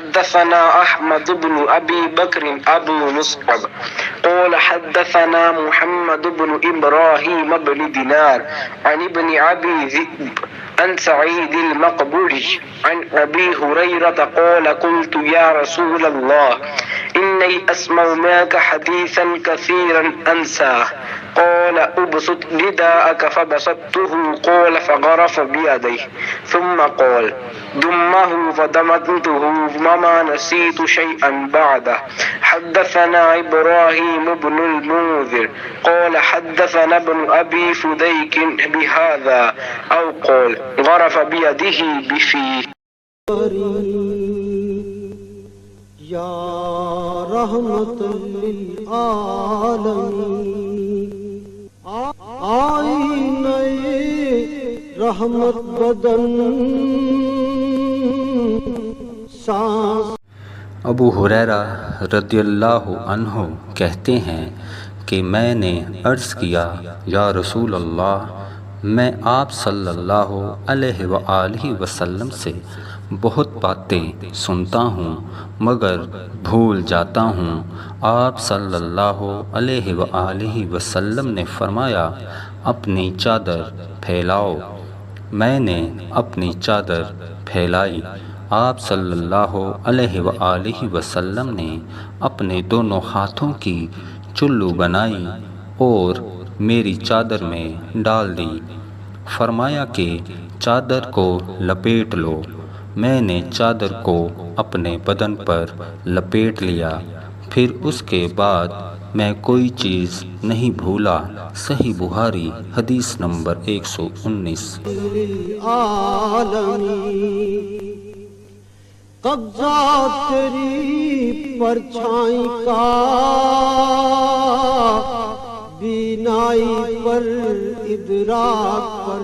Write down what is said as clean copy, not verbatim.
حدثنا احمد بن ابي بكر ابو مصعب قال حدثنا محمد بن ابراهيم بن دينار عن ابن ابي ذئب عن سعيد المقبري عن ابي هريرة قال قلت يا رسول الله إني أسمع معك حديثا كثيرا أنساه قال ابسط رداءك فبسطته قال فغرف بيديه ثم قال دمه فدمته وما نسيت شيئا بعده. حدثنا إبراهيم بن المنذر قال حدثنا ابن أبي فديك بهذا أو قال غرف بيده بفيه. یا رحمت للعالمین آئینہ رحمت بدن سانس. ابو ہریرہ رضی اللہ عنہ کہتے ہیں کہ میں نے عرض کیا یا رسول اللہ میں آپ صلی اللہ علیہ وآلہ وسلم سے بہت باتیں سنتا ہوں مگر بھول جاتا ہوں. آپ صلی اللہ علیہ وآلہ وسلم نے فرمایا اپنی چادر پھیلاؤ. میں نے اپنی چادر پھیلائی. آپ صلی اللہ علیہ وآلہ وسلم نے اپنے دونوں ہاتھوں کی چلو بنائی اور میری چادر میں ڈال دی. فرمایا کہ چادر کو لپیٹ لو. میں نے چادر کو اپنے بدن پر لپیٹ لیا. پھر اس کے بعد میں کوئی چیز نہیں بھولا. صحیح بخاری حدیث نمبر 119. قبضہ تیری پرچھائی کا بینائی پر ادراک پر